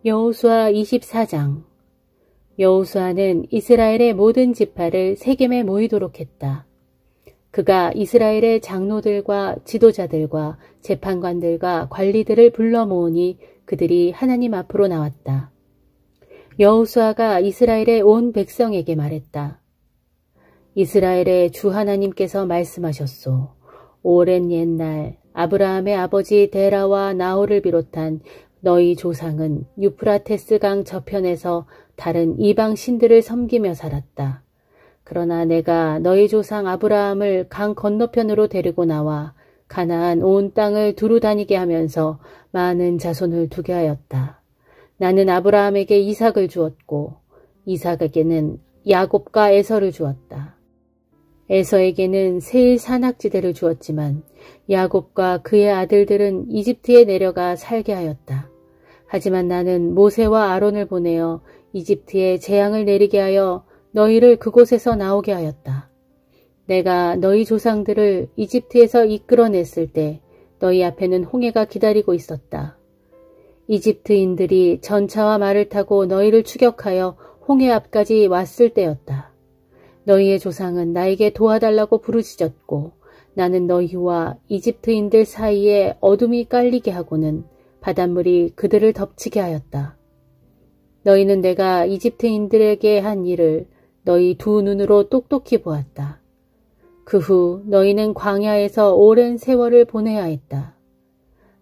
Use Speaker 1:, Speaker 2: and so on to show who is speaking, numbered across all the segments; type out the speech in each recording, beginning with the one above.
Speaker 1: 여호수아 24장. 여호수아는 이스라엘의 모든 지파를 세겜에 모이도록 했다. 그가 이스라엘의 장로들과 지도자들과 재판관들과 관리들을 불러 모으니 그들이 하나님 앞으로 나왔다. 여호수아가 이스라엘의 온 백성에게 말했다. 이스라엘의 주 하나님께서 말씀하셨소. 오랜 옛날 아브라함의 아버지 데라와 나홀을 비롯한 너희 조상은 유프라테스 강 저편에서 다른 이방 신들을 섬기며 살았다. 그러나 내가 너희 조상 아브라함을 강 건너편으로 데리고 나와 가나안 온 땅을 두루 다니게 하면서 많은 자손을 두게 하였다. 나는 아브라함에게 이삭을 주었고 이삭에게는 야곱과 에서를 주었다. 에서에게는 세일 산악지대를 주었지만 야곱과 그의 아들들은 이집트에 내려가 살게 하였다. 하지만 나는 모세와 아론을 보내어 이집트에 재앙을 내리게 하여 너희를 그곳에서 나오게 하였다. 내가 너희 조상들을 이집트에서 이끌어냈을 때 너희 앞에는 홍해가 기다리고 있었다. 이집트인들이 전차와 말을 타고 너희를 추격하여 홍해 앞까지 왔을 때였다. 너희의 조상은 나에게 도와달라고 부르짖었고 나는 너희와 이집트인들 사이에 어둠이 깔리게 하고는 바닷물이 그들을 덮치게 하였다. 너희는 내가 이집트인들에게 한 일을 너희 두 눈으로 똑똑히 보았다. 그 후 너희는 광야에서 오랜 세월을 보내야 했다.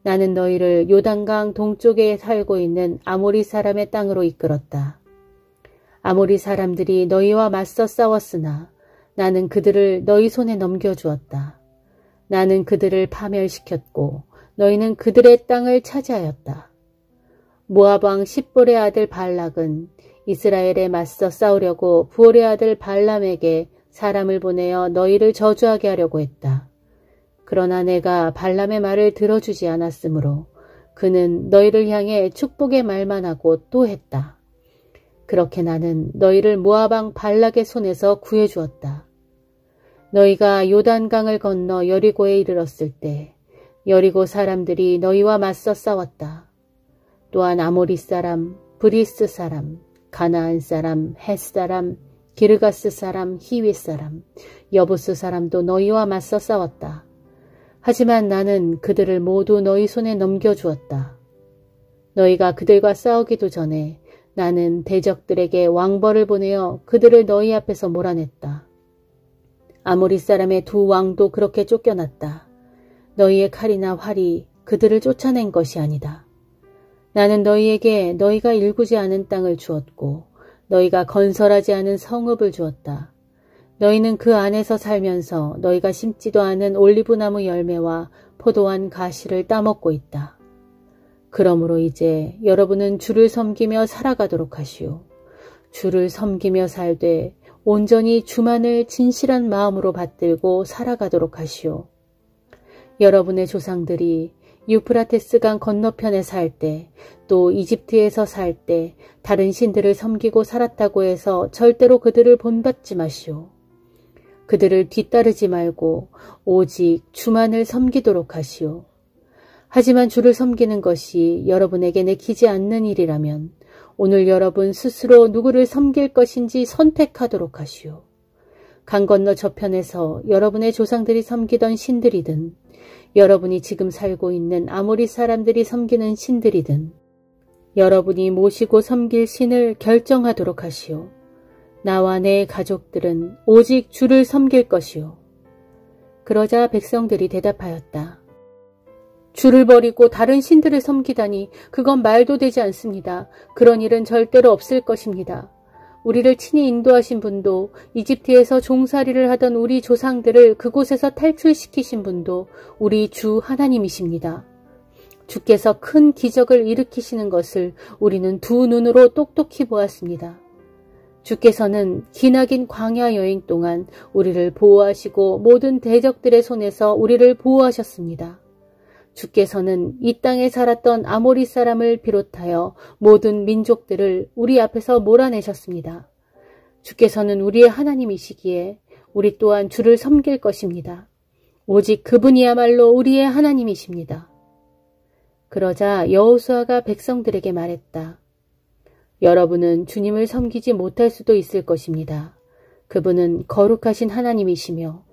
Speaker 1: 나는 너희를 요단강 동쪽에 살고 있는 아모리 사람의 땅으로 이끌었다. 아모리 사람들이 너희와 맞서 싸웠으나 나는 그들을 너희 손에 넘겨주었다. 나는 그들을 파멸시켰고 너희는 그들의 땅을 차지하였다. 모압 왕 십볼의 아들 발락은 이스라엘에 맞서 싸우려고 부올의 아들 발람에게 사람을 보내어 너희를 저주하게 하려고 했다. 그러나 내가 발람의 말을 들어주지 않았으므로 그는 너희를 향해 축복의 말만 하고 또 했다. 그렇게 나는 너희를 모압 왕 발락의 손에서 구해주었다. 너희가 요단강을 건너 여리고에 이르렀을 때 여리고 사람들이 너희와 맞서 싸웠다. 또한 아모리 사람, 브리스 사람, 가나안 사람, 헷 사람, 기르가스 사람, 히윗 사람, 여부스 사람도 너희와 맞서 싸웠다. 하지만 나는 그들을 모두 너희 손에 넘겨주었다. 너희가 그들과 싸우기도 전에 나는 대적들에게 왕벌을 보내어 그들을 너희 앞에서 몰아냈다. 아모리 사람의 두 왕도 그렇게 쫓겨났다. 너희의 칼이나 활이 그들을 쫓아낸 것이 아니다. 나는 너희에게 너희가 일구지 않은 땅을 주었고 너희가 건설하지 않은 성읍을 주었다. 너희는 그 안에서 살면서 너희가 심지도 않은 올리브나무 열매와 포도원 가시를 따먹고 있다. 그러므로 이제 여러분은 주를 섬기며 살아가도록 하시오. 주를 섬기며 살되 온전히 주만을 진실한 마음으로 받들고 살아가도록 하시오. 여러분의 조상들이 유프라테스 강 건너편에 살 때, 또 이집트에서 살 때 다른 신들을 섬기고 살았다고 해서 절대로 그들을 본받지 마시오. 그들을 뒤따르지 말고 오직 주만을 섬기도록 하시오. 하지만 주를 섬기는 것이 여러분에게 내키지 않는 일이라면 오늘 여러분 스스로 누구를 섬길 것인지 선택하도록 하시오. 강 건너 저편에서 여러분의 조상들이 섬기던 신들이든 여러분이 지금 살고 있는 아모리 사람들이 섬기는 신들이든 여러분이 모시고 섬길 신을 결정하도록 하시오. 나와 내 가족들은 오직 주를 섬길 것이오. 그러자 백성들이 대답하였다. 주를 버리고 다른 신들을 섬기다니 그건 말도 되지 않습니다. 그런 일은 절대로 없을 것입니다. 우리를 친히 인도하신 분도 이집트에서 종살이를 하던 우리 조상들을 그곳에서 탈출시키신 분도 우리 주 하나님이십니다. 주께서 큰 기적을 일으키시는 것을 우리는 두 눈으로 똑똑히 보았습니다. 주께서는 기나긴 광야 여행 동안 우리를 보호하시고 모든 대적들의 손에서 우리를 보호하셨습니다. 주께서는 이 땅에 살았던 아모리 사람을 비롯하여 모든 민족들을 우리 앞에서 몰아내셨습니다. 주께서는 우리의 하나님이시기에 우리 또한 주를 섬길 것입니다. 오직 그분이야말로 우리의 하나님이십니다. 그러자 여호수아가 백성들에게 말했다. 여러분은 주님을 섬기지 못할 수도 있을 것입니다. 그분은 거룩하신 하나님이시며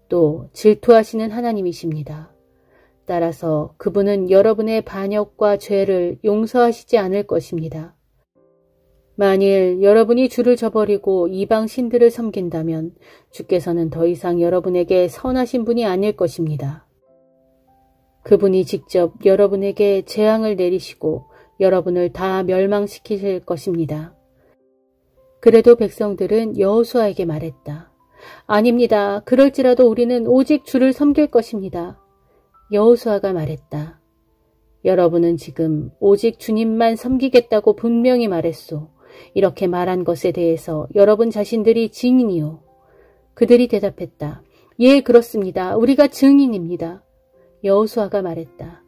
Speaker 1: 또 질투하시는 하나님이십니다. 따라서 그분은 여러분의 반역과 죄를 용서하시지 않을 것입니다. 만일 여러분이 주를 저버리고 이방 신들을 섬긴다면 주께서는 더 이상 여러분에게 선하신 분이 아닐 것입니다. 그분이 직접 여러분에게 재앙을 내리시고 여러분을 다 멸망시키실 것입니다. 그래도 백성들은 여호수아에게 말했다. 아닙니다. 그럴지라도 우리는 오직 주를 섬길 것입니다. 여호수아가 말했다. 여러분은 지금 오직 주님만 섬기겠다고 분명히 말했소. 이렇게 말한 것에 대해서 여러분 자신들이 증인이요. 그들이 대답했다. 예, 그렇습니다. 우리가 증인입니다. 여호수아가 말했다.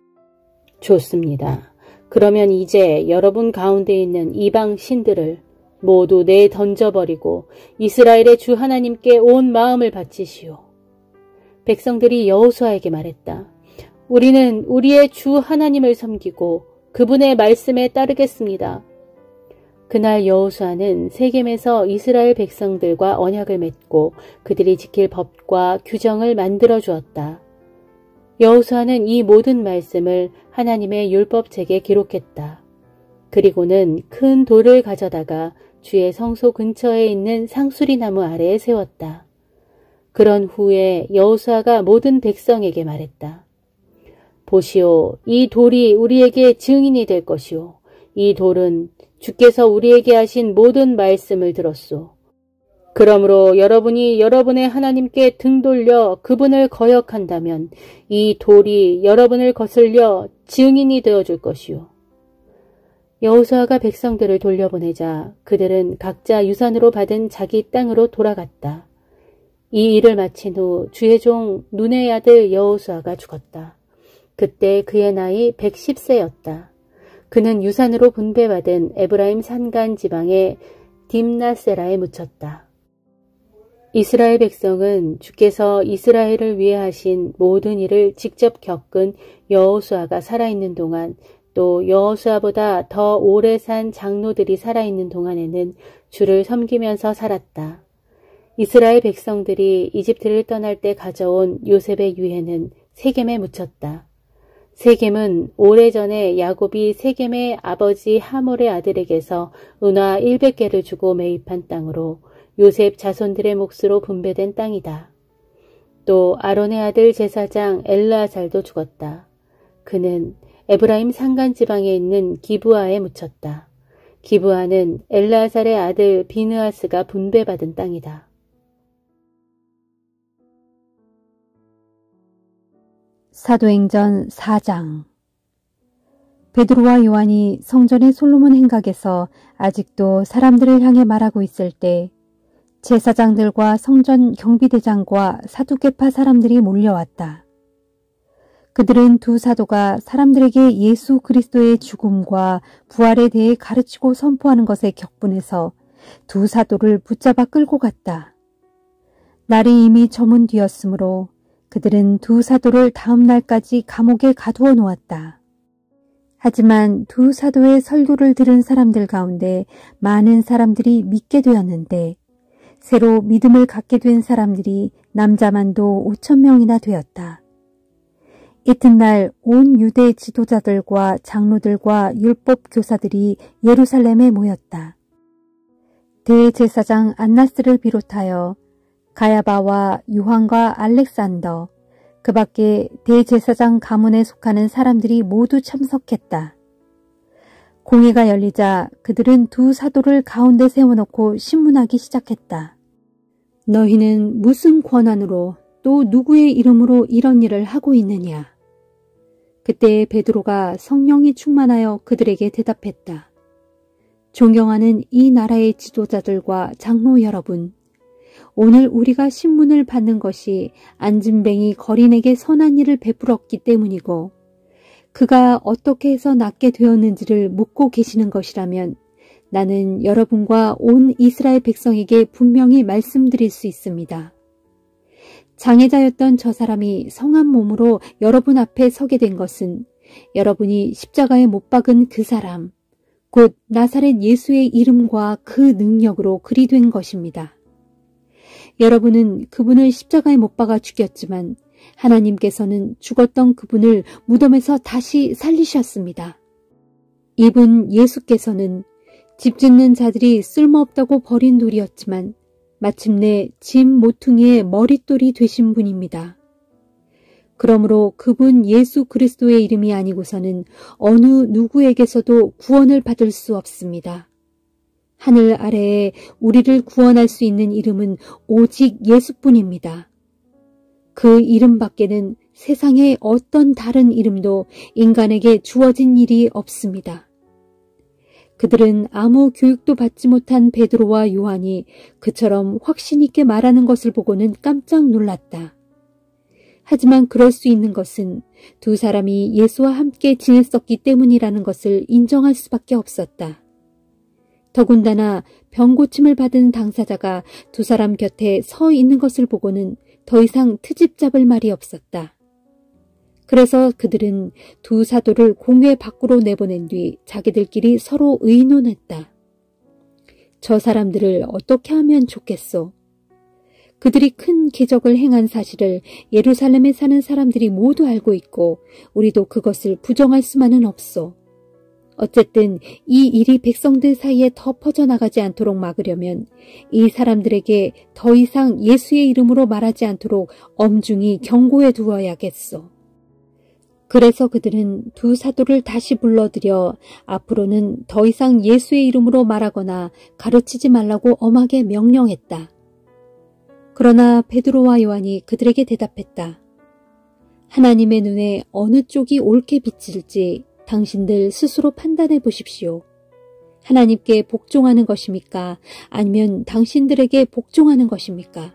Speaker 1: 좋습니다. 그러면 이제 여러분 가운데 있는 이방 신들을 모두 내던져버리고 이스라엘의 주 하나님께 온 마음을 바치시오. 백성들이 여호수아에게 말했다. 우리는 우리의 주 하나님을 섬기고 그분의 말씀에 따르겠습니다. 그날 여호수아는 세겜에서 이스라엘 백성들과 언약을 맺고 그들이 지킬 법과 규정을 만들어 주었다. 여호수아는 이 모든 말씀을 하나님의 율법책에 기록했다. 그리고는 큰 돌을 가져다가 주의 성소 근처에 있는 상수리 나무 아래에 세웠다. 그런 후에 여호수아가 모든 백성에게 말했다. 보시오, 이 돌이 우리에게 증인이 될 것이오. 이 돌은 주께서 우리에게 하신 모든 말씀을 들었소. 그러므로 여러분이 여러분의 하나님께 등 돌려 그분을 거역한다면 이 돌이 여러분을 거슬려 증인이 되어줄 것이오. 여호수아가 백성들을 돌려보내자 그들은 각자 유산으로 받은 자기 땅으로 돌아갔다. 이 일을 마친 후 주의 종 눈의 아들 여호수아가 죽었다. 그때 그의 나이 110세였다. 그는 유산으로 분배받은 에브라임 산간 지방의 딥나세라에 묻혔다. 이스라엘 백성은 주께서 이스라엘을 위해 하신 모든 일을 직접 겪은 여호수아가 살아있는 동안 또 여호수아보다 더 오래 산 장로들이 살아있는 동안에는 주를 섬기면서 살았다. 이스라엘 백성들이 이집트를 떠날 때 가져온 요셉의 유해는 세겜에 묻혔다. 세겜은 오래전에 야곱이 세겜의 아버지 하몰의 아들에게서 은화 100개를 주고 매입한 땅으로 요셉 자손들의 몫으로 분배된 땅이다. 또 아론의 아들 제사장 엘르아살도 죽었다. 그는 에브라임 산간 지방에 있는 기브아에 묻혔다. 기브아는 엘르아살의 아들 비느하스가 분배받은 땅이다.
Speaker 2: 사도행전 4장. 베드로와 요한이 성전의 솔로몬 행각에서 아직도 사람들을 향해 말하고 있을 때 제사장들과 성전 경비대장과 사두개파 사람들이 몰려왔다. 그들은 두 사도가 사람들에게 예수 그리스도의 죽음과 부활에 대해 가르치고 선포하는 것에 격분해서 두 사도를 붙잡아 끌고 갔다. 날이 이미 저문 뒤였으므로 그들은 두 사도를 다음 날까지 감옥에 가두어 놓았다. 하지만 두 사도의 설교를 들은 사람들 가운데 많은 사람들이 믿게 되었는데 새로 믿음을 갖게 된 사람들이 남자만도 5,000명이나 되었다. 이튿날 온 유대 지도자들과 장로들과 율법 교사들이 예루살렘에 모였다. 대제사장 안나스를 비롯하여 가야바와 요한과 알렉산더, 그 밖에 대제사장 가문에 속하는 사람들이 모두 참석했다. 공회가 열리자 그들은 두 사도를 가운데 세워놓고 신문하기 시작했다. 너희는 무슨 권한으로 또 누구의 이름으로 이런 일을 하고 있느냐? 그때 베드로가 성령이 충만하여 그들에게 대답했다. 존경하는 이 나라의 지도자들과 장로 여러분, 오늘 우리가 신문을 받는 것이 안진뱅이 거린에게 선한 일을 베풀었기 때문이고 그가 어떻게 해서 낫게 되었는지를 묻고 계시는 것이라면 나는 여러분과 온 이스라엘 백성에게 분명히 말씀드릴 수 있습니다. 장애자였던 저 사람이 성한 몸으로 여러분 앞에 서게 된 것은 여러분이 십자가에 못 박은 그 사람, 곧 나사렛 예수의 이름과 그 능력으로 그리 된 것입니다. 여러분은 그분을 십자가에 못 박아 죽였지만 하나님께서는 죽었던 그분을 무덤에서 다시 살리셨습니다. 이분 예수께서는 집 짓는 자들이 쓸모없다고 버린 돌이었지만 마침내 집 모퉁이의 머릿돌이 되신 분입니다. 그러므로 그분 예수 그리스도의 이름이 아니고서는 어느 누구에게서도 구원을 받을 수 없습니다. 하늘 아래에 우리를 구원할 수 있는 이름은 오직 예수뿐입니다. 그 이름 밖에는 세상의 어떤 다른 이름도 인간에게 주어진 일이 없습니다. 그들은 아무 교육도 받지 못한 베드로와 요한이 그처럼 확신 있게 말하는 것을 보고는 깜짝 놀랐다. 하지만 그럴 수 있는 것은 두 사람이 예수와 함께 지냈었기 때문이라는 것을 인정할 수밖에 없었다. 더군다나 병고침을 받은 당사자가 두 사람 곁에 서 있는 것을 보고는 더 이상 트집 잡을 말이 없었다. 그래서 그들은 두 사도를 공회 밖으로 내보낸 뒤 자기들끼리 서로 의논했다. 저 사람들을 어떻게 하면 좋겠소? 그들이 큰 기적을 행한 사실을 예루살렘에 사는 사람들이 모두 알고 있고 우리도 그것을 부정할 수만은 없소. 어쨌든 이 일이 백성들 사이에 더 퍼져나가지 않도록 막으려면 이 사람들에게 더 이상 예수의 이름으로 말하지 않도록 엄중히 경고해 두어야겠소. 그래서 그들은 두 사도를 다시 불러들여 앞으로는 더 이상 예수의 이름으로 말하거나 가르치지 말라고 엄하게 명령했다. 그러나 베드로와 요한이 그들에게 대답했다. 하나님의 눈에 어느 쪽이 옳게 비칠지 당신들 스스로 판단해 보십시오. 하나님께 복종하는 것입니까? 아니면 당신들에게 복종하는 것입니까?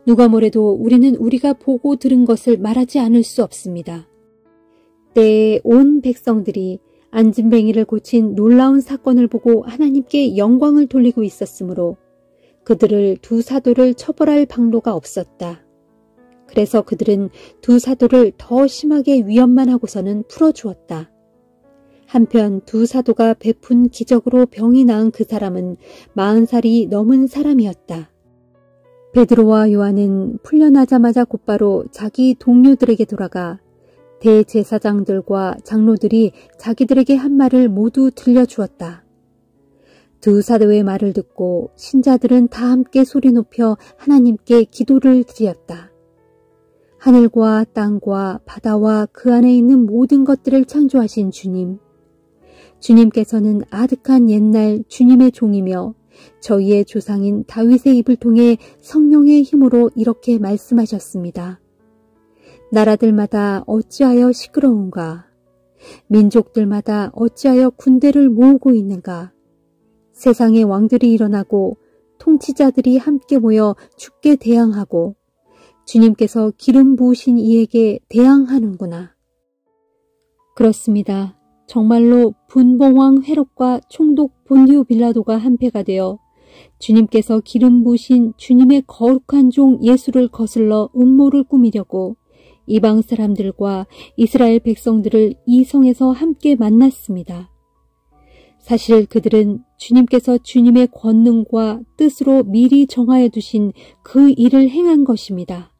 Speaker 2: 누가 뭐래도 우리는 우리가 보고 들은 것을 말하지 않을 수 없습니다. 때에 온 백성들이 안진뱅이를 고친 놀라운 사건을 보고 하나님께 영광을 돌리고 있었으므로 그들을 두 사도를 처벌할 방도가 없었다. 그래서 그들은 두 사도를 더 심하게 위협만 하고서는 풀어주었다. 한편 두 사도가 베푼 기적으로 병이 나은 그 사람은 40살이 넘은 사람이었다. 베드로와 요한은 풀려나자마자 곧바로 자기 동료들에게 돌아가 대제사장들과 장로들이 자기들에게 한 말을 모두 들려주었다. 두 사도의 말을 듣고 신자들은 다 함께 소리 높여 하나님께 기도를 드렸다. 하늘과 땅과 바다와 그 안에 있는 모든 것들을 창조하신 주님, 주님께서는 아득한 옛날 주님의 종이며 저희의 조상인 다윗의 입을 통해 성령의 힘으로 이렇게 말씀하셨습니다. 나라들마다 어찌하여 시끄러운가? 민족들마다 어찌하여 군대를 모으고 있는가? 세상의 왕들이 일어나고 통치자들이 함께 모여 주께 대항하고 주님께서 기름 부으신 이에게 대항하는구나. 그렇습니다. 정말로 분봉왕 헤롯과 총독 본디오 빌라도가 한패가 되어 주님께서 기름 부으신 주님의 거룩한 종 예수를 거슬러 음모를 꾸미려고 이방 사람들과 이스라엘 백성들을 이 성에서 함께 만났습니다. 사실 그들은 주님께서 주님의 권능과 뜻으로 미리 정하여 두신 그 일을 행한 것입니다.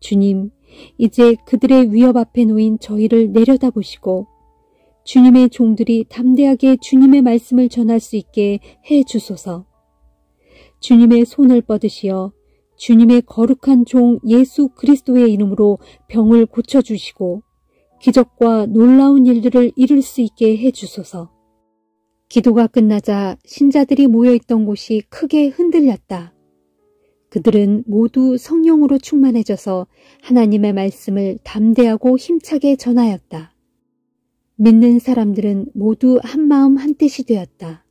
Speaker 2: 주님, 이제 그들의 위협 앞에 놓인 저희를 내려다보시고 주님의 종들이 담대하게 주님의 말씀을 전할 수 있게 해 주소서. 주님의 손을 뻗으시어 주님의 거룩한 종 예수 그리스도의 이름으로 병을 고쳐주시고 기적과 놀라운 일들을 이룰 수 있게 해 주소서. 기도가 끝나자 신자들이 모여있던 곳이 크게 흔들렸다. 그들은 모두 성령으로 충만해져서 하나님의 말씀을 담대하고 힘차게 전하였다. 믿는 사람들은 모두 한마음 한뜻이 되었다.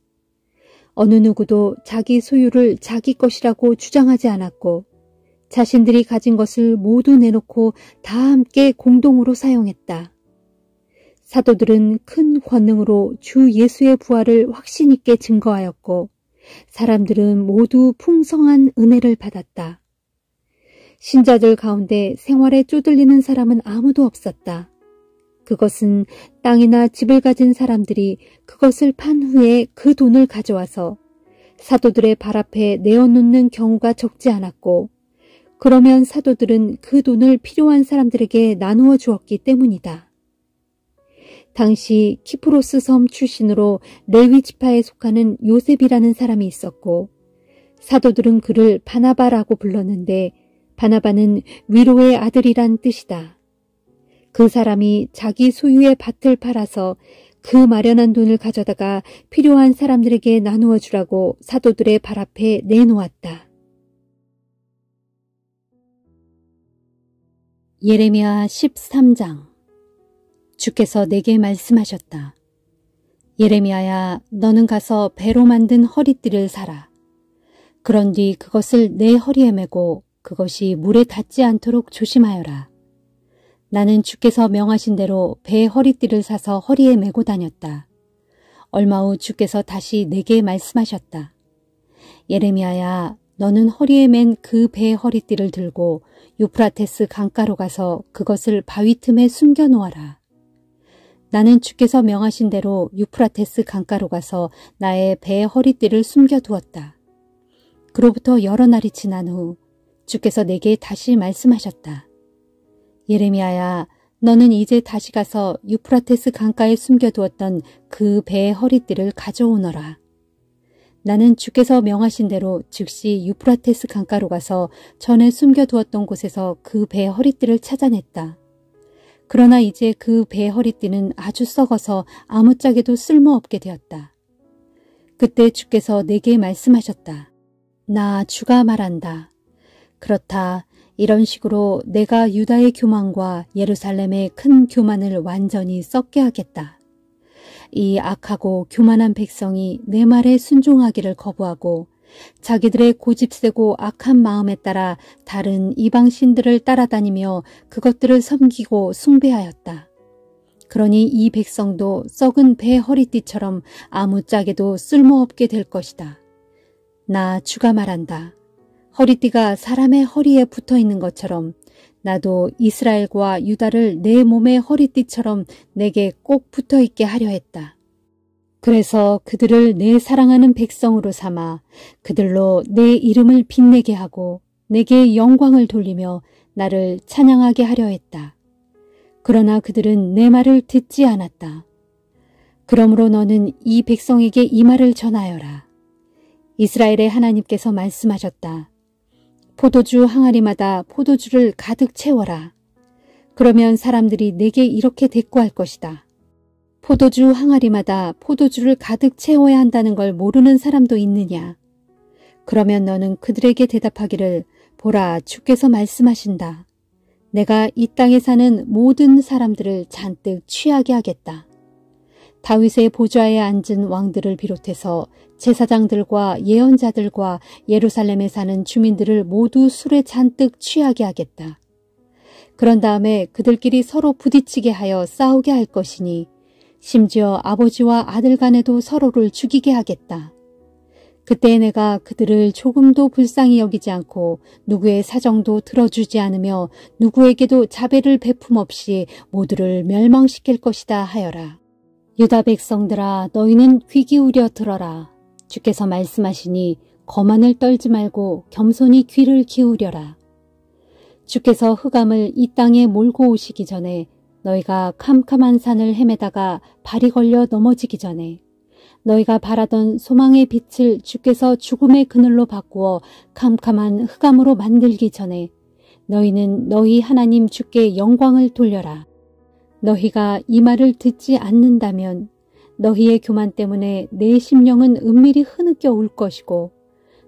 Speaker 2: 어느 누구도 자기 소유를 자기 것이라고 주장하지 않았고 자신들이 가진 것을 모두 내놓고 다 함께 공동으로 사용했다. 사도들은 큰 권능으로 주 예수의 부활을 확신 있게 증거하였고 사람들은 모두 풍성한 은혜를 받았다. 신자들 가운데 생활에 쪼들리는 사람은 아무도 없었다. 그것은 땅이나 집을 가진 사람들이 그것을 판 후에 그 돈을 가져와서 사도들의 발 앞에 내어놓는 경우가 적지 않았고, 그러면 사도들은 그 돈을 필요한 사람들에게 나누어 주었기 때문이다. 당시 키프로스 섬 출신으로 레위 지파에 속하는 요셉이라는 사람이 있었고, 사도들은 그를 바나바라고 불렀는데 바나바는 위로의 아들이란 뜻이다. 그 사람이 자기 소유의 밭을 팔아서 그 마련한 돈을 가져다가 필요한 사람들에게 나누어 주라고 사도들의 발 앞에 내놓았다. 예레미야 13장. 주께서 내게 말씀하셨다. 예레미야야, 너는 가서 배로 만든 허리띠를 사라. 그런 뒤 그것을 내 허리에 메고 그것이 물에 닿지 않도록 조심하여라. 나는 주께서 명하신 대로 배 허리띠를 사서 허리에 메고 다녔다. 얼마 후 주께서 다시 내게 말씀하셨다. 예레미야야, 너는 허리에 맨 그 배 허리띠를 들고 유프라테스 강가로 가서 그것을 바위 틈에 숨겨 놓아라. 나는 주께서 명하신 대로 유프라테스 강가로 가서 나의 배 허리띠를 숨겨 두었다. 그로부터 여러 날이 지난 후 주께서 내게 다시 말씀하셨다. 예레미야야, 너는 이제 다시 가서 유프라테스 강가에 숨겨두었던 그 배의 허리띠를 가져오너라. 나는 주께서 명하신 대로 즉시 유프라테스 강가로 가서 전에 숨겨두었던 곳에서 그 배의 허리띠를 찾아냈다. 그러나 이제 그 배의 허리띠는 아주 썩어서 아무짝에도 쓸모없게 되었다. 그때 주께서 내게 말씀하셨다. 나 주가 말한다. 그렇다. 이런 식으로 내가 유다의 교만과 예루살렘의 큰 교만을 완전히 썩게 하겠다. 이 악하고 교만한 백성이 내 말에 순종하기를 거부하고 자기들의 고집세고 악한 마음에 따라 다른 이방 신들을 따라다니며 그것들을 섬기고 숭배하였다. 그러니 이 백성도 썩은 배 허리띠처럼 아무짝에도 쓸모없게 될 것이다. 나 주가 말한다. 허리띠가 사람의 허리에 붙어 있는 것처럼 나도 이스라엘과 유다를 내 몸의 허리띠처럼 내게 꼭 붙어 있게 하려 했다. 그래서 그들을 내 사랑하는 백성으로 삼아 그들로 내 이름을 빛내게 하고 내게 영광을 돌리며 나를 찬양하게 하려 했다. 그러나 그들은 내 말을 듣지 않았다. 그러므로 너는 이 백성에게 이 말을 전하여라. 이스라엘의 하나님께서 말씀하셨다. 포도주 항아리마다 포도주를 가득 채워라. 그러면 사람들이 내게 이렇게 대꾸할 것이다. 포도주 항아리마다 포도주를 가득 채워야 한다는 걸 모르는 사람도 있느냐? 그러면 너는 그들에게 대답하기를 보라, 주께서 말씀하신다. 내가 이 땅에 사는 모든 사람들을 잔뜩 취하게 하겠다. 다윗의 보좌에 앉은 왕들을 비롯해서 제사장들과 예언자들과 예루살렘에 사는 주민들을 모두 술에 잔뜩 취하게 하겠다. 그런 다음에 그들끼리 서로 부딪히게 하여 싸우게 할 것이니 심지어 아버지와 아들 간에도 서로를 죽이게 하겠다. 그때 내가 그들을 조금도 불쌍히 여기지 않고 누구의 사정도 들어주지 않으며 누구에게도 자배를 베품 없이 모두를 멸망시킬 것이다 하여라. 유다 백성들아, 너희는 귀 기울여 들어라. 주께서 말씀하시니 거만을 떨지 말고 겸손히 귀를 기울여라. 주께서 흑암을 이 땅에 몰고 오시기 전에 너희가 캄캄한 산을 헤매다가 발이 걸려 넘어지기 전에 너희가 바라던 소망의 빛을 주께서 죽음의 그늘로 바꾸어 캄캄한 흑암으로 만들기 전에 너희는 너희 하나님 주께 영광을 돌려라. 너희가 이 말을 듣지 않는다면 너희의 교만 때문에 내 심령은 은밀히 흐느껴 울 것이고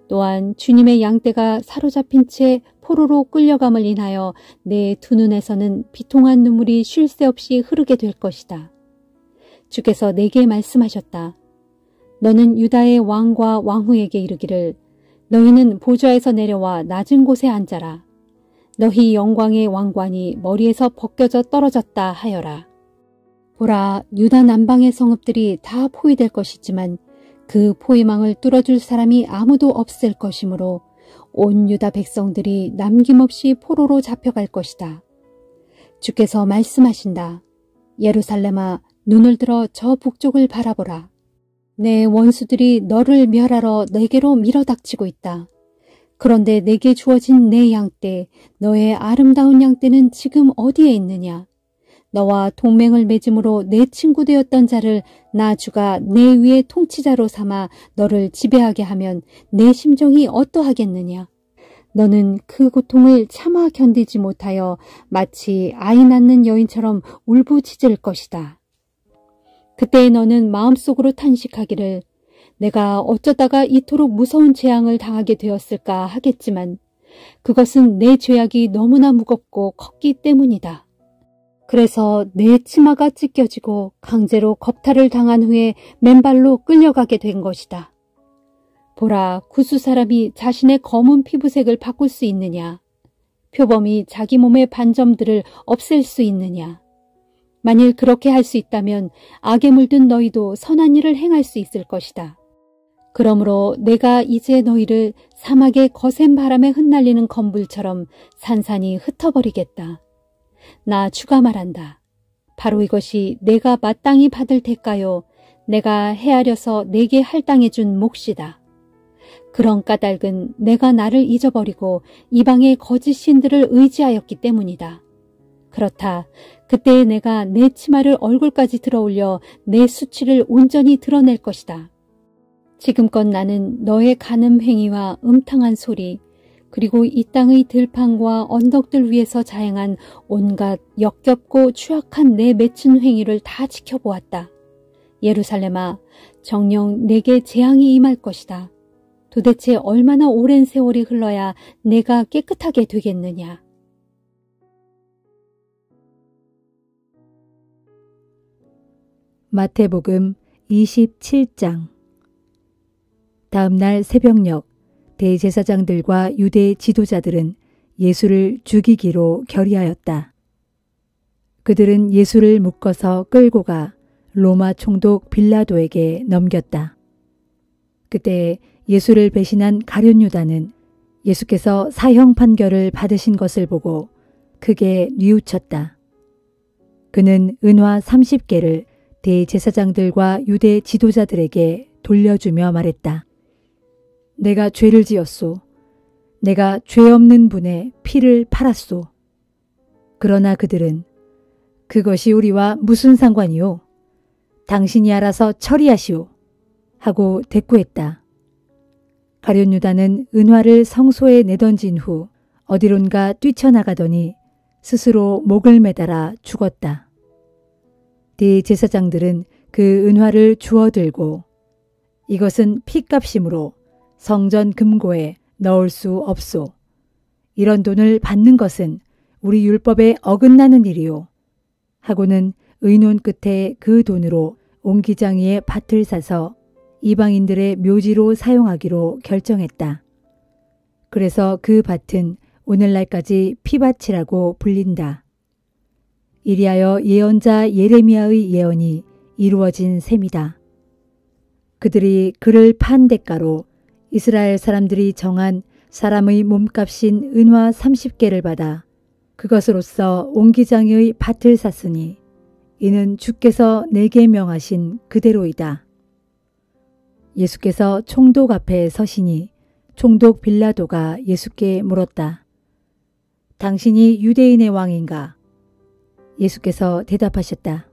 Speaker 2: 또한 주님의 양떼가 사로잡힌 채 포로로 끌려감을 인하여 내 두 눈에서는 비통한 눈물이 쉴 새 없이 흐르게 될 것이다. 주께서 내게 말씀하셨다. 너는 유다의 왕과 왕후에게 이르기를 너희는 보좌에서 내려와 낮은 곳에 앉아라. 너희 영광의 왕관이 머리에서 벗겨져 떨어졌다 하여라. 보라, 유다 남방의 성읍들이 다 포위될 것이지만 그 포위망을 뚫어줄 사람이 아무도 없을 것이므로 온 유다 백성들이 남김없이 포로로 잡혀갈 것이다. 주께서 말씀하신다. 예루살렘아, 눈을 들어 저 북쪽을 바라보라. 내 원수들이 너를 멸하러 내게로 밀어닥치고 있다. 그런데 내게 주어진 내 양떼, 너의 아름다운 양떼는 지금 어디에 있느냐? 너와 동맹을 맺음으로 내 친구 되었던 자를 나 주가 내 위에 통치자로 삼아 너를 지배하게 하면 내 심정이 어떠하겠느냐? 너는 그 고통을 차마 견디지 못하여 마치 아이 낳는 여인처럼 울부짖을 것이다. 그때 너는 마음속으로 탄식하기를 내가 어쩌다가 이토록 무서운 재앙을 당하게 되었을까 하겠지만 그것은 내 죄악이 너무나 무겁고 컸기 때문이다. 그래서 내 치마가 찢겨지고 강제로 겁탈을 당한 후에 맨발로 끌려가게 된 것이다. 보라, 구수 사람이 자신의 검은 피부색을 바꿀 수 있느냐? 표범이 자기 몸의 반점들을 없앨 수 있느냐? 만일 그렇게 할 수 있다면 악에 물든 너희도 선한 일을 행할 수 있을 것이다. 그러므로 내가 이제 너희를 사막의 거센 바람에 흩날리는 건불처럼 산산이 흩어버리겠다. 나 주가 말한다. 바로 이것이 내가 마땅히 받을 대가요, 내가 헤아려서 내게 할당해 준 몫이다. 그런 까닭은 내가 나를 잊어버리고 이방의 거짓 신들을 의지하였기 때문이다. 그렇다. 그때 내가 내 치마를 얼굴까지 들어올려 내 수치를 온전히 드러낼 것이다. 지금껏 나는 너의 간음 행위와 음탕한 소리, 그리고 이 땅의 들판과 언덕들 위에서 자행한 온갖 역겹고 추악한 내 맺힌 행위를 다 지켜보았다. 예루살렘아, 정녕 내게 재앙이 임할 것이다. 도대체 얼마나 오랜 세월이 흘러야 내가 깨끗하게 되겠느냐.
Speaker 3: 마태복음 27장. 다음 날 새벽녘 대제사장들과 유대 지도자들은 예수를 죽이기로 결의하였다. 그들은 예수를 묶어서 끌고 가 로마 총독 빌라도에게 넘겼다. 그때 예수를 배신한 가룟 유다는 예수께서 사형 판결을 받으신 것을 보고 크게 뉘우쳤다. 그는 은화 30개를 대제사장들과 유대 지도자들에게 돌려주며 말했다. 내가 죄를 지었소. 내가 죄 없는 분의 피를 팔았소. 그러나 그들은 그것이 우리와 무슨 상관이오? 당신이 알아서 처리하시오. 하고 대꾸했다. 가룟 유다는 은화를 성소에 내던진 후 어디론가 뛰쳐나가더니 스스로 목을 매달아 죽었다. 대제사장들은 그 은화를 주워들고 이것은 핏값이므로 성전 금고에 넣을 수 없소. 이런 돈을 받는 것은 우리 율법에 어긋나는 일이오. 하고는 의논 끝에 그 돈으로 옹기장이의 밭을 사서 이방인들의 묘지로 사용하기로 결정했다. 그래서 그 밭은 오늘날까지 피밭이라고 불린다. 이리하여 예언자 예레미야의 예언이 이루어진 셈이다. 그들이 그를 판 대가로 이스라엘 사람들이 정한 사람의 몸값인 은화 30개를 받아 그것으로서 옹기장의 밭을 샀으니 이는 주께서 내게 명하신 그대로이다. 예수께서 총독 앞에 서시니 총독 빌라도가 예수께 물었다. 당신이 유대인의 왕인가? 예수께서 대답하셨다.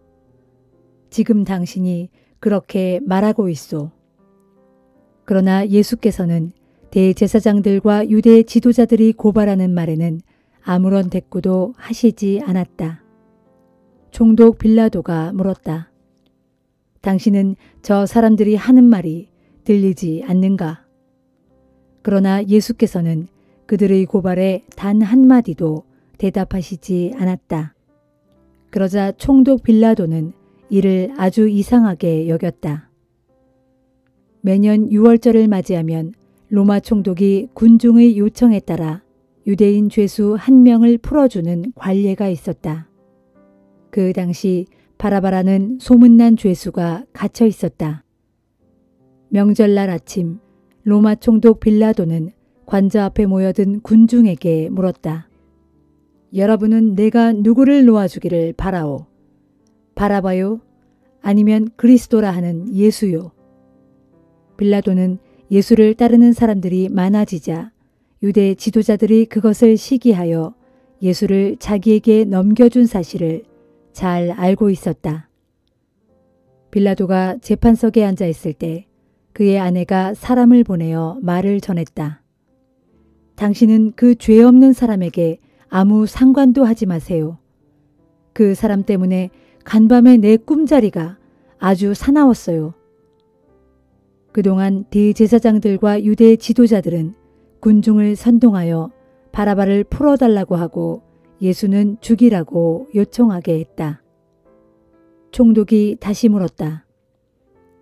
Speaker 3: 지금 당신이 그렇게 말하고 있소. 그러나 예수께서는 대제사장들과 유대 지도자들이 고발하는 말에는 아무런 대꾸도 하시지 않았다. 총독 빌라도가 물었다. 당신은 저 사람들이 하는 말이 들리지 않는가? 그러나 예수께서는 그들의 고발에 단 한마디도 대답하시지 않았다. 그러자 총독 빌라도는 이를 아주 이상하게 여겼다. 매년 6월절을 맞이하면 로마 총독이 군중의 요청에 따라 유대인 죄수 1명을 풀어주는 관례가 있었다. 그 당시 바라바라는 소문난 죄수가 갇혀 있었다. 명절날 아침 로마 총독 빌라도는 관저 앞에 모여든 군중에게 물었다. 여러분은 내가 누구를 놓아주기를 바라오? 바라바요? 아니면 그리스도라 하는 예수요? 빌라도는 예수를 따르는 사람들이 많아지자 유대 지도자들이 그것을 시기하여 예수를 자기에게 넘겨준 사실을 잘 알고 있었다. 빌라도가 재판석에 앉아 있을 때 그의 아내가 사람을 보내어 말을 전했다. 당신은 그 죄 없는 사람에게 아무 상관도 하지 마세요. 그 사람 때문에 간밤에 내 꿈자리가 아주 사나웠어요. 그동안 대제사장들과 유대 지도자들은 군중을 선동하여 바라바를 풀어달라고 하고 예수는 죽이라고 요청하게 했다. 총독이 다시 물었다.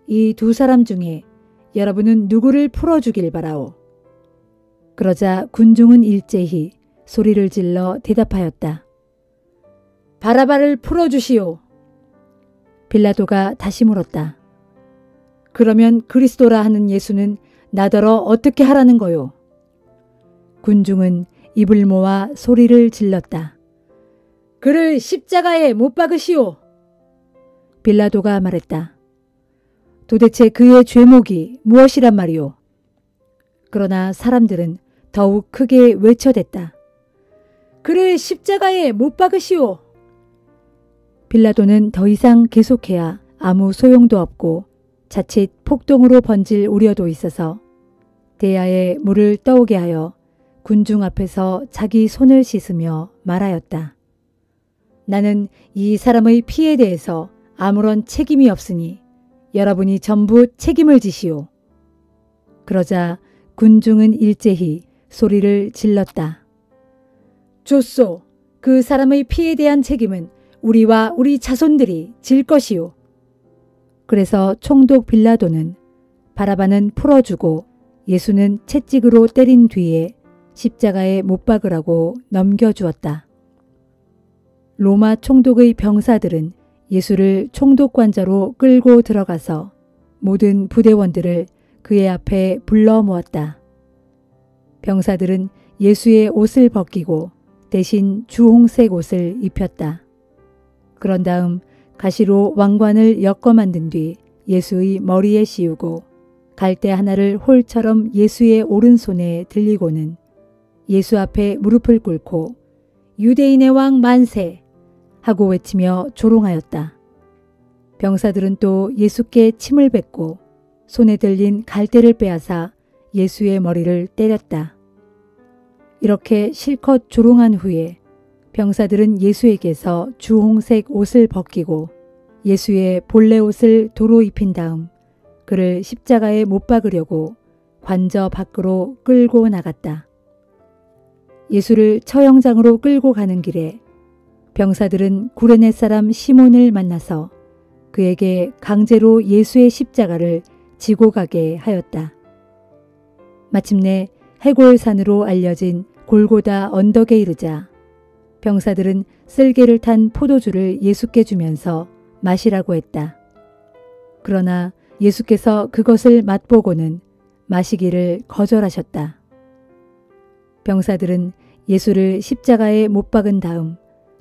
Speaker 3: 이 두 사람 중에 여러분은 누구를 풀어주길 바라오? 그러자 군중은 일제히 소리를 질러 대답하였다. 바라바를 풀어주시오. 빌라도가 다시 물었다. 그러면 그리스도라 하는 예수는 나더러 어떻게 하라는 거요? 군중은 입을 모아 소리를 질렀다. 그를 십자가에 못 박으시오. 빌라도가 말했다. 도대체 그의 죄목이 무엇이란 말이오? 그러나 사람들은 더욱 크게 외쳐댔다. 그를 십자가에 못 박으시오. 빌라도는 더 이상 계속해야 아무 소용도 없고 자칫 폭동으로 번질 우려도 있어서 대야에 물을 떠오게 하여 군중 앞에서 자기 손을 씻으며 말하였다. 나는 이 사람의 피에 대해서 아무런 책임이 없으니 여러분이 전부 책임을 지시오. 그러자 군중은 일제히 소리를 질렀다. 좋소. 그 사람의 피에 대한 책임은 우리와 우리 자손들이 질 것이오. 그래서 총독 빌라도는 바라바는 풀어주고 예수는 채찍으로 때린 뒤에 십자가에 못 박으라고 넘겨주었다. 로마 총독의 병사들은 예수를 총독관저로 끌고 들어가서 모든 부대원들을 그의 앞에 불러 모았다. 병사들은 예수의 옷을 벗기고 대신 주홍색 옷을 입혔다. 그런 다음 가시로 왕관을 엮어 만든 뒤 예수의 머리에 씌우고 갈대 하나를 홀처럼 예수의 오른손에 들리고는 예수 앞에 무릎을 꿇고 유대인의 왕 만세 하고 외치며 조롱하였다. 병사들은 또 예수께 침을 뱉고 손에 들린 갈대를 빼앗아 예수의 머리를 때렸다. 이렇게 실컷 조롱한 후에 병사들은 예수에게서 주홍색 옷을 벗기고 예수의 본래 옷을 도로 입힌 다음 그를 십자가에 못 박으려고 관저 밖으로 끌고 나갔다. 예수를 처형장으로 끌고 가는 길에 병사들은 구레네 사람 시몬을 만나서 그에게 강제로 예수의 십자가를 지고 가게 하였다. 마침내 해골산으로 알려진 골고다 언덕에 이르자 병사들은 쓸개를 탄 포도주를 예수께 주면서 마시라고 했다. 그러나 예수께서 그것을 맛보고는 마시기를 거절하셨다. 병사들은 예수를 십자가에 못 박은 다음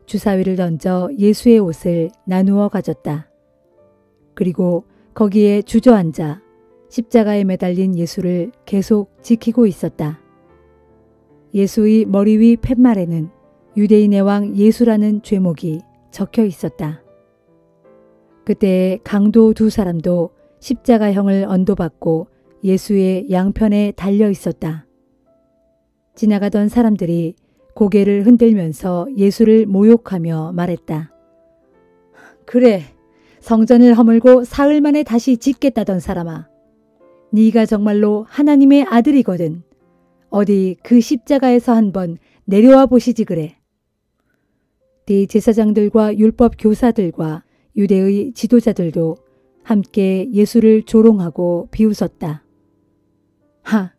Speaker 3: 주사위를 던져 예수의 옷을 나누어 가졌다. 그리고 거기에 주저앉아 십자가에 매달린 예수를 계속 지키고 있었다. 예수의 머리 위 팻말에는 유대인의 왕 예수라는 죄목이 적혀 있었다. 그때 강도 두 사람도 십자가형을 언도받고 예수의 양편에 달려 있었다. 지나가던 사람들이 고개를 흔들면서 예수를 모욕하며 말했다. 그래, 성전을 허물고 사흘 만에 다시 짓겠다던 사람아. 네가 정말로 하나님의 아들이거든. 어디 그 십자가에서 한번 내려와 보시지 그래. 대제사장들과 율법 교사들과 유대의 지도자들도 함께 예수를 조롱하고 비웃었다.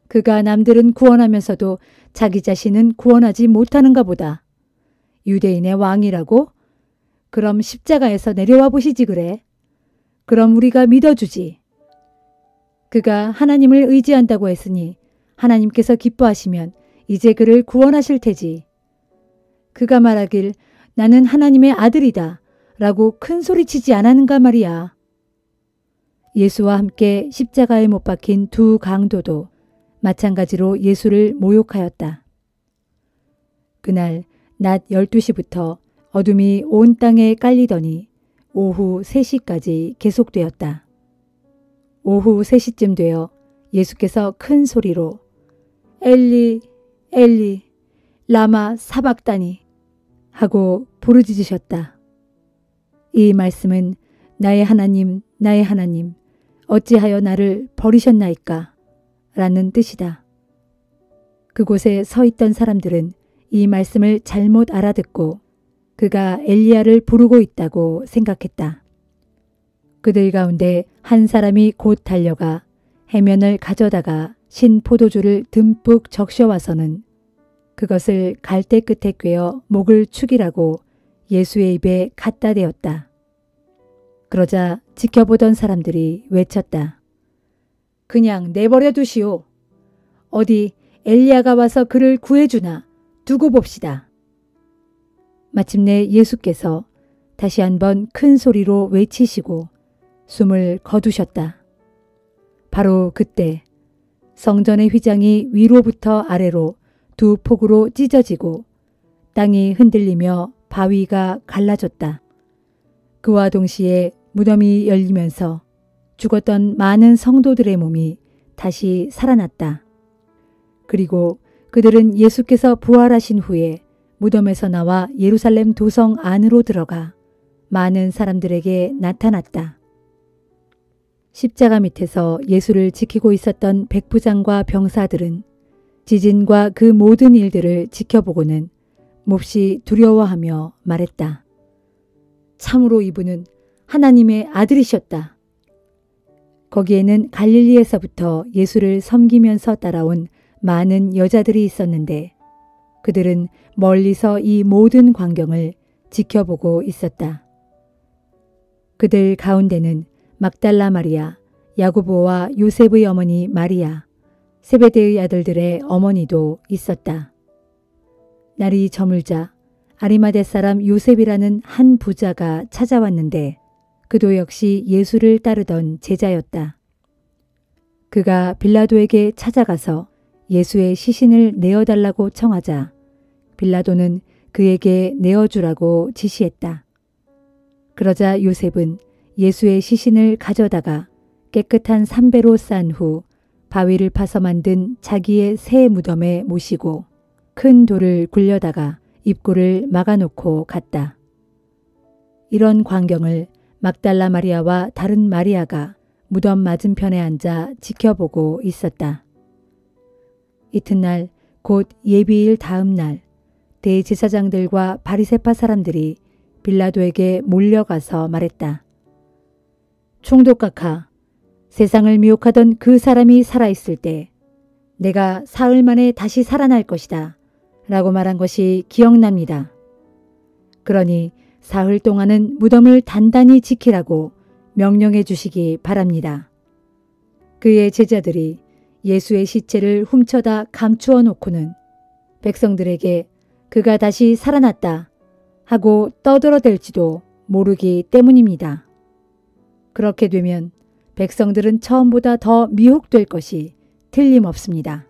Speaker 3: 그가 남들은 구원하면서도 자기 자신은 구원하지 못하는가 보다. 유대인의 왕이라고? 그럼 십자가에서 내려와 보시지 그래. 그럼 우리가 믿어주지. 그가 하나님을 의지한다고 했으니 하나님께서 기뻐하시면 이제 그를 구원하실 테지. 그가 말하길 나는 하나님의 아들이다 라고 큰 소리치지 않았는가 말이야. 예수와 함께 십자가에 못 박힌 두 강도도 마찬가지로 예수를 모욕하였다. 그날 낮 12시부터 어둠이 온 땅에 깔리더니 오후 3시까지 계속되었다. 오후 3시쯤 되어 예수께서 큰 소리로 엘리 엘리 라마 사박다니 하고 부르짖으셨다. 이 말씀은 나의 하나님 어찌하여 나를 버리셨나이까 라는 뜻이다. 그곳에 서 있던 사람들은 이 말씀을 잘못 알아듣고 그가 엘리야를 부르고 있다고 생각했다. 그들 가운데 한 사람이 곧 달려가 해면을 가져다가 신 포도주를 듬뿍 적셔와서는 그것을 갈대 끝에 꿰어 목을 축이라고 예수의 입에 갖다 대었다. 그러자 지켜보던 사람들이 외쳤다. 그냥 내버려 두시오. 어디 엘리야가 와서 그를 구해주나 두고 봅시다. 마침내 예수께서 다시 한번 큰 소리로 외치시고 숨을 거두셨다. 바로 그때 성전의 휘장이 위로부터 아래로 두 폭으로 찢어지고 땅이 흔들리며 바위가 갈라졌다. 그와 동시에 무덤이 열리면서 죽었던 많은 성도들의 몸이 다시 살아났다. 그리고 그들은 예수께서 부활하신 후에 무덤에서 나와 예루살렘 도성 안으로 들어가 많은 사람들에게 나타났다. 십자가 밑에서 예수를 지키고 있었던 백부장과 병사들은 지진과 그 모든 일들을 지켜보고는 몹시 두려워하며 말했다. 참으로 이분은 하나님의 아들이셨다. 거기에는 갈릴리에서부터 예수를 섬기면서 따라온 많은 여자들이 있었는데 그들은 멀리서 이 모든 광경을 지켜보고 있었다. 그들 가운데는 막달라 마리아, 야고보와 요셉의 어머니 마리아, 세베대의 아들들의 어머니도 있었다. 날이 저물자 아리마대 사람 요셉이라는 한 부자가 찾아왔는데 그도 역시 예수를 따르던 제자였다. 그가 빌라도에게 찾아가서 예수의 시신을 내어달라고 청하자 빌라도는 그에게 내어주라고 지시했다. 그러자 요셉은 예수의 시신을 가져다가 깨끗한 삼배로 싼 후 바위를 파서 만든 자기의 새 무덤에 모시고 큰 돌을 굴려다가 입구를 막아놓고 갔다. 이런 광경을 막달라 마리아와 다른 마리아가 무덤 맞은편에 앉아 지켜보고 있었다. 이튿날 곧 예비일 다음 날 대제사장들과 바리새파 사람들이 빌라도에게 몰려가서 말했다. 총독각하, 세상을 미혹하던 그 사람이 살아있을 때 내가 사흘 만에 다시 살아날 것이다 라고 말한 것이 기억납니다. 그러니 사흘 동안은 무덤을 단단히 지키라고 명령해 주시기 바랍니다. 그의 제자들이 예수의 시체를 훔쳐다 감추어 놓고는 백성들에게 그가 다시 살아났다 하고 떠들어댈지도 모르기 때문입니다. 그렇게 되면 백성들은 처음보다 더 미혹될 것이 틀림없습니다.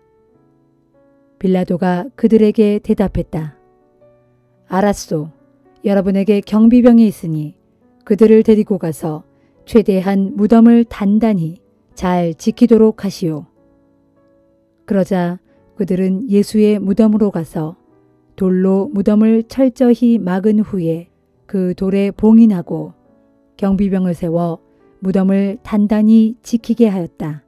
Speaker 3: 빌라도가 그들에게 대답했다. 알았소. 여러분에게 경비병이 있으니 그들을 데리고 가서 최대한 무덤을 단단히 잘 지키도록 하시오. 그러자 그들은 예수의 무덤으로 가서 돌로 무덤을 철저히 막은 후에 그 돌에 봉인하고 경비병을 세워 무덤을 단단히 지키게 하였다.